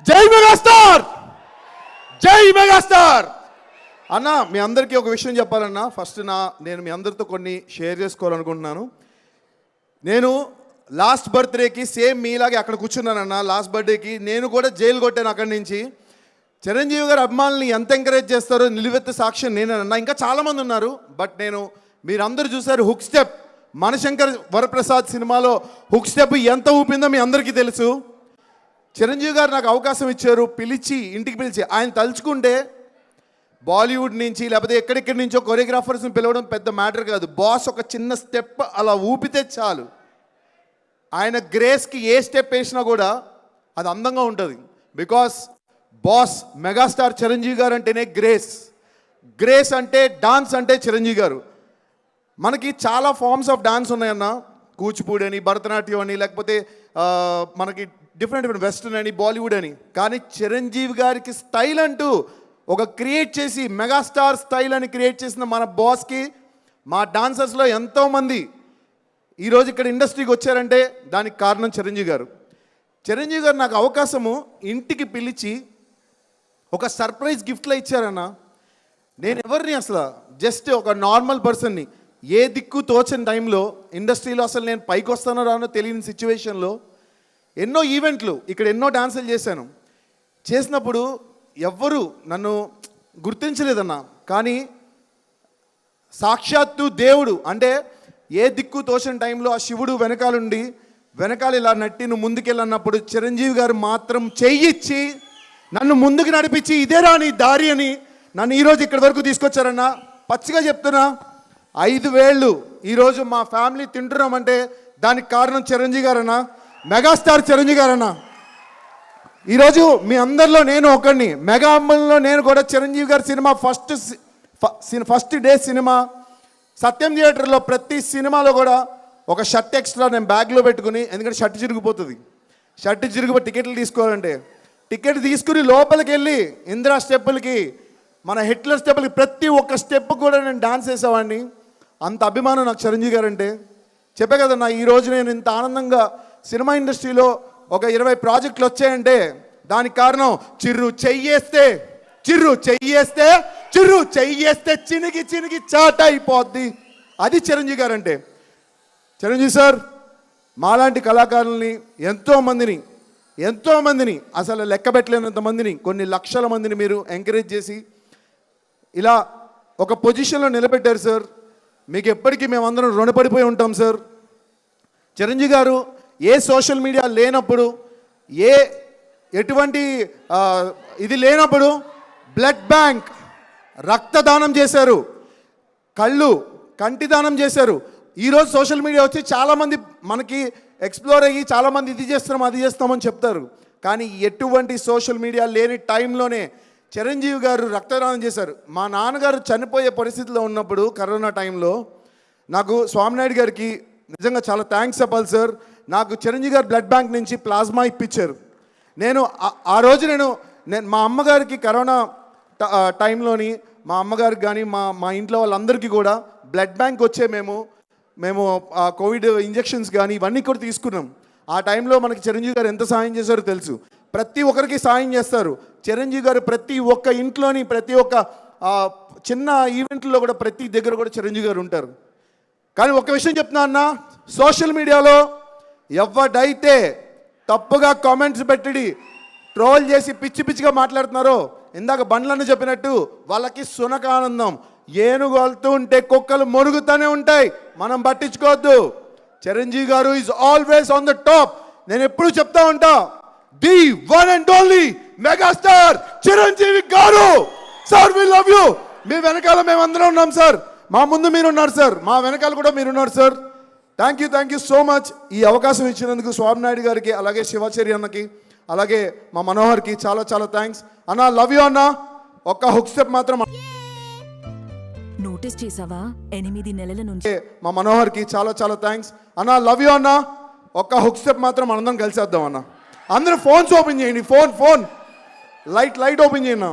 జై మెగాస్టార్, జై మెగాస్టార్. అన్న మీ అందరికీ ఒక విషయం చెప్పాలన్నా. ఫస్ట్ నేను మీ అందరితో కొన్ని షేర్ చేసుకోవాలనుకుంటున్నాను. నేను లాస్ట్ బర్త్డేకి సేమ్ మీలాగే అక్కడ కూర్చున్నానన్న. లాస్ట్ బర్త్డేకి నేను కూడా జైలు కొట్టాను అక్కడి నుంచి. చిరంజీవి గారు అభిమానుల్ని ఎంత ఎంకరేజ్ చేస్తారో నిలువెత్తు సాక్ష్యం నేనన్నా. ఇంకా చాలామంది ఉన్నారు, బట్ మీరందరూ చూశారు హుక్ స్టెప్. మనశంకర్ వరప్రసాద్ సినిమాలో హుక్ స్టెప్ ఎంత ఊపిందో మీ అందరికీ తెలుసు. చిరంజీవి గారు నాకు అవకాశం ఇచ్చారు, పిలిచి ఇంటికి పిలిచి. ఆయన తలుచుకుంటే బాలీవుడ్ నుంచి లేకపోతే ఎక్కడెక్కడి నుంచో కొరియోగ్రాఫర్స్ని పిలవడం పెద్ద మ్యాటర్ కాదు. బాస్ ఒక చిన్న స్టెప్ అలా ఊపితే చాలు. ఆయన గ్రేస్కి ఏ స్టెప్ వేసినా కూడా అది అందంగా ఉంటుంది. బికాస్ బాస్ మెగాస్టార్ చిరంజీవి గారు అంటేనే గ్రేస్. గ్రేస్ అంటే డాన్స్ అంటే చిరంజీవి గారు. మనకి చాలా ఫార్మ్స్ ఆఫ్ డాన్స్ ఉన్నాయన్న. కూచిపూడి అని, భరతనాట్యం అని, లేకపోతే మనకి డిఫరెంట్ వెస్టర్న్ అని, బాలీవుడ్ అని. కానీ చిరంజీవి గారికి స్టైల్ అంటూ ఒక క్రియేట్ చేసి మెగాస్టార్ స్టైల్ అని క్రియేట్ చేసిన మన బాస్కి మా డాన్సర్స్లో ఎంతోమంది ఈరోజు ఇక్కడ ఇండస్ట్రీకి వచ్చారంటే దానికి కారణం చిరంజీవి గారు. చిరంజీవి గారు నాకు అవకాశము ఇంటికి పిలిచి ఒక సర్ప్రైజ్ గిఫ్ట్లో ఇచ్చారన్న. నేను ఎవరిని అసలు జస్ట్ ఒక నార్మల్ పర్సన్ని, ఏ దిక్కు తోచని టైంలో ఇండస్ట్రీలో అసలు నేను పైకి వస్తానో రానో తెలియని సిచ్యువేషన్లో ఎన్నో ఈవెంట్లు ఇక్కడ ఎన్నో డాన్సులు చేశాను. చేసినప్పుడు ఎవ్వరూ నన్ను గుర్తించలేదన్న. కానీ సాక్షాత్తు దేవుడు అంటే ఏ దిక్కు తోచని టైంలో ఆ శివుడు వెనకాల ఇలా నట్టి నువ్వు ముందుకెళ్ళన్నప్పుడు చిరంజీవి గారు మాత్రం చెయ్యిచ్చి నన్ను ముందుకు నడిపించి ఇదే రాని దారి అని నన్ను ఈరోజు ఇక్కడి వరకు తీసుకొచ్చారన్న. పచ్చిగా చెప్తున్నా, 5 వేళ్ళు ఈరోజు మా ఫ్యామిలీ తింటున్నామంటే దానికి కారణం చిరంజీవి గారన్నా, మెగాస్టార్ చిరంజీవి గారన్నా. ఈరోజు మీ అందరిలో నేను ఒకడిని. మెగా అమ్మల్లో నేను కూడా చిరంజీవి గారి సినిమా ఫస్ట్ డే సినిమా సత్యం థియేటర్లో ప్రతి సినిమాలో కూడా ఒక షర్ట్ ఎక్స్ట్రా నేను బ్యాగ్లో పెట్టుకుని, ఎందుకంటే షర్ట్ చిరిగిపోతుంది. షర్ట్ చిరిగిపోయి టికెట్లు తీసుకోవాలంటే టికెట్ తీసుకుని లోపలికి వెళ్ళి ఇందిరా స్టెప్పులకి, మన హిట్లర్ స్టెప్పులకి ప్రతి ఒక్క స్టెప్ కూడా నేను డాన్స్ చేసేవాడిని. అంత అభిమానం నాకు చిరంజీవి గారు అంటే. చెప్పే కదన్నా, ఈరోజు నేను ఇంత ఆనందంగా సినిమా ఇండస్ట్రీలో ఒక 20 ప్రాజెక్టులు వచ్చాయంటే దానికి కారణం చిర్రు చెయ్యేస్తే చినిగి చాట అయిపోద్ది. అది చిరంజీవి గారు అంటే. చిరంజీవి సార్ మాలాంటి కళాకారుల్ని ఎంతోమందిని అసలు లెక్క పెట్టలేనంత మందిని, కొన్ని లక్షల మందిని మీరు ఎంకరేజ్ చేసి ఇలా ఒక పొజిషన్లో నిలబెట్టారు సార్. మీకు ఎప్పటికీ మేమందరం రుణపడిపోయి ఉంటాం సార్. చిరంజీవి గారు ఏ సోషల్ మీడియా లేనప్పుడు, ఎటువంటి ఇది లేనప్పుడు బ్లడ్ బ్యాంక్ రక్తదానం చేశారు, కంటి దానం చేశారు. ఈరోజు సోషల్ మీడియా వచ్చి చాలామంది మనకి ఎక్స్ప్లోర్ అయ్యి చాలామంది ఇది చేస్తున్నాం అది చేస్తామని చెప్తారు. కానీ ఎటువంటి సోషల్ మీడియా లేని టైంలోనే చిరంజీవి గారు రక్తదానం చేశారు. మా నాన్నగారు చనిపోయే పరిస్థితిలో ఉన్నప్పుడు కరోనా టైంలో నాకు స్వామినాయుడు గారికి నిజంగా చాలా థ్యాంక్స్ చెప్పాలి సార్. నాకు చిరంజీవి గారు బ్లడ్ బ్యాంక్ నుంచి ప్లాస్మా ఇప్పించారు. నేను ఆ రోజు నేను మా అమ్మగారికి కరోనా టైంలోని మా అమ్మగారికి కానీ మా ఇంట్లో వాళ్ళందరికీ కూడా బ్లడ్ బ్యాంక్ వచ్చే మేము కోవిడ్ ఇంజెక్షన్స్ కానీ ఇవన్నీ కూడా తీసుకున్నాం. ఆ టైంలో మనకి చిరంజీవి గారు ఎంత సాయం చేశారో తెలుసు. ప్రతి ఒక్కరికి సాయం చేస్తారు చిరంజీవి గారు. ప్రతి ఒక్క ఇంట్లోని ప్రతి ఒక్క చిన్న ఈవెంట్లో కూడా ప్రతి దగ్గర కూడా చిరంజీవి గారు ఉంటారు. కానీ ఒక విషయం చెప్తున్నా అన్న, సోషల్ మీడియాలో ఎవడైతే తప్పుగా కామెంట్స్ పెట్టి ట్రోల్ చేసి పిచ్చిగా మాట్లాడుతున్నారో, ఇందాక బండ్లను చెప్పినట్టు వాళ్ళకి సునకానందం. ఏనుగు వెళ్తూ ఉంటే కుక్కలు మొరుగుతూనే ఉంటాయి, మనం పట్టించుకోవద్దు. Chiranjeevi garu is always on the top. నేను ఎప్పుడు చెప్తా ఉంటా, the one and only megastar Chiranjeevi garu. Sir we love you. మీ వెనకాల మేమందరం ఉన్నాం సార్. మా ముందు మీరున్నారు సార్, మా వెనకాల కూడా మీరున్నారు sir. Thank you so much. ఈ అవకాశం ఇచ్చినందుకు స్వామినాయుడు గారికి, అలాగే శివాచారి అన్నకి, అలాగే మా మనోహర్కి చాలా థ్యాంక్స్ అన్న. లవ్ యూ అన్న. ఒక్క హుక్ స్టెప్ మాత్రం నోటీస్ చేసావా? 8 నెలల నుంచి మా మనోహర్కి చాలా థ్యాంక్స్ అన్న. లవ్ యూ అన్న. ఒక్క హుక్ స్టెప్ మాత్రం అందరం కలిసేద్దాం అన్న. అందరూ ఫోన్స్ ఓపెన్ చేయండి. ఫోన్ లైట్ ఓపెన్ చేయండి.